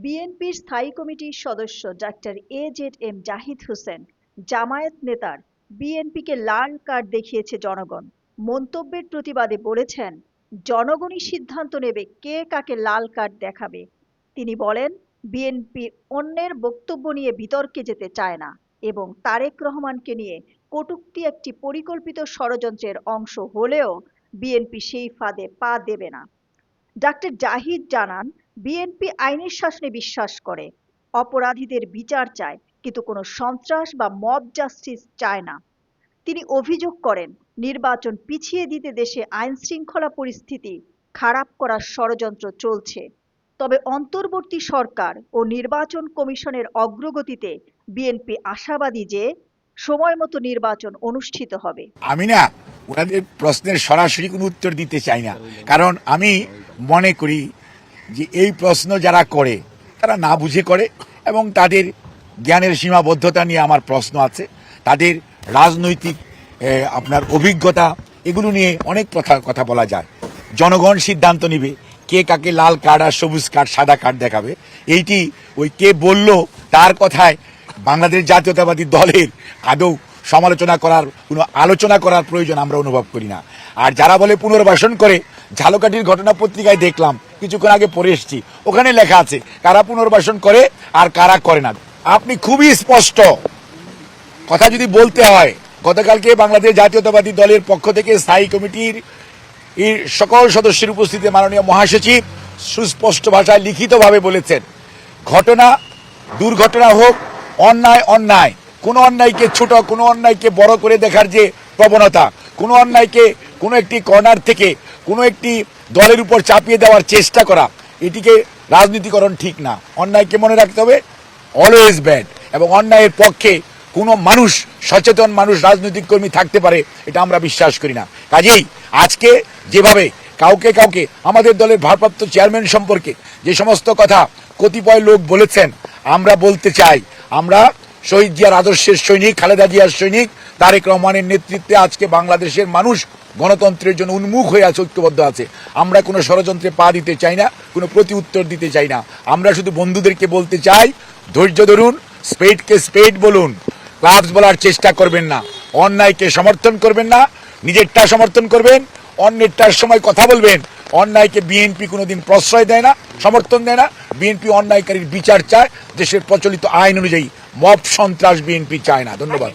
বিএনপির স্থায়ী কমিটির সদস্য ডাক্তার এজেড.এম জাহিদ হোসেন জামায়াত নেতার বিএনপিকে লাল কার্ড দেখিয়েছে জনগণ মন্তব্যের প্রতিবাদে বলেছেন, জনগণই সিদ্ধান্ত নেবে কে কাকে লাল কার্ড দেখাবে। তিনি বলেন, বিএনপি অন্যের বক্তব্য নিয়ে বিতর্কে যেতে চায় না এবং তারেক রহমানকে নিয়ে কটূক্তি একটি পরিকল্পিত ষড়যন্ত্রের অংশ হলেও বিএনপি সেই ফাঁদে পা দেবে না। ডাক্তার জাহিদ জানান, বিএনপি আইনের শাসনে বিশ্বাস করে, অপরাধীদের বিচার চায়, কিন্তু কোনো সন্ত্রাস বা মব জাস্টিস চায় না। তিনি অভিযোগ করেন, নির্বাচন পিছিয়ে দিতে দেশে আইন শৃঙ্খলা পরিস্থিতি খারাপ করার ষড়যন্ত্র চলছে। তবে অন্তর্বর্তী সরকার ও নির্বাচন কমিশনের অগ্রগতিতে বিএনপি আশাবাদী যে সময় মতো নির্বাচন অনুষ্ঠিত হবে। আমি না ওনাদের প্রশ্নের সরাসরি কোনো উত্তর দিতে চাই না, কারণ আমি মনে করি যে এই প্রশ্ন যারা করে তারা না বুঝে করে এবং তাদের জ্ঞানের সীমাবদ্ধতা নিয়ে আমার প্রশ্ন আছে। তাদের রাজনৈতিক আপনার অভিজ্ঞতা এগুলো নিয়ে অনেক কথা বলা যায়। জনগণ সিদ্ধান্ত নিবে কে কাকে লাল কার্ড আর সবুজ কার্ড সাদা কার্ড দেখাবে। এইটি ওই কে বলল তার কথায় বাংলাদেশ জাতীয়তাবাদী দলের আদৌ সমালোচনা করার কোনো আলোচনা করার প্রয়োজন আমরা অনুভব করি না। আর যারা বলে পুনর্বাসন করে, ঝালকাঠির ঘটনা পত্রিকায় দেখলাম কিছুক্ষণ আগে পড়ে এসেছি, ওখানে লেখা আছে কারা পুনর্বাসন করে আর কারা করে না। আপনি খুবই স্পষ্ট কথা যদি বলতে হয়, গতকালকে বাংলাদেশ জাতীয়তাবাদী দলের পক্ষ থেকে স্থায়ী কমিটির সকল সদস্যের উপস্থিতিতে মাননীয় মহাসচিব সুস্পষ্ট ভাষায় লিখিতভাবে বলেছেন, ঘটনা দুর্ঘটনা হোক, অন্যায় অন্যায়, কোনো অন্যায়কে ছোট, কোনো অন্যায়কে বড় করে দেখার যে প্রবণতা, কোনো অন্যায়কে কোনো একটি কর্নার থেকে কোনো একটি দলের উপর চাপিয়ে দেওয়ার চেষ্টা করা, এটিকে রাজনীতিকরণ ঠিক না। অন্যায়কে মনে রাখতে হবে অলওয়েজ ব্যাড, এবং অন্যায়ের পক্ষে কোনো মানুষ, সচেতন মানুষ, রাজনৈতিক কর্মী থাকতে পারে এটা আমরা বিশ্বাস করি না। কাজেই আজকে যেভাবে কাউকে আমাদের দলের ভারপ্রাপ্ত চেয়ারম্যান সম্পর্কে যে সমস্ত কথা কতিপয় লোক বলেছেন, আমরা বলতে চাই, আমরা শহীদ জিয়ার আদর্শের সৈনিক, খালেদা জিয়ার সৈনিক, তারেক রহমানের নেতৃত্বে আজকে বাংলাদেশের মানুষ গণতন্ত্রের জন্য উন্মুখ হয়ে আছে, ঐক্যবদ্ধ আছে। আমরা কোনো ষড়যন্ত্রে পা দিতে চাই না, কোনো প্রতি উত্তর দিতে চাই না। আমরা শুধু বন্ধুদেরকে বলতে চাই, ধৈর্য ধরুন, স্পেডকে স্পেড বলুন, ক্লাবস বলার চেষ্টা করবেন না, অন্যায়কে সমর্থন করবেন না, নিজেরটা সমর্থন করবেন, অন্যেরটার সময় কথা বলবেন। অন্যায়কে বিএনপি কোনোদিন প্রশ্রয় দেয় না, সমর্থন দেয় না। বিএনপি অন্যায়কারীর বিচার চায়, দেশের প্রচলিত আইন অনুযায়ী। মব সন্ত্রাস বিএনপি চায় না। ধন্যবাদ।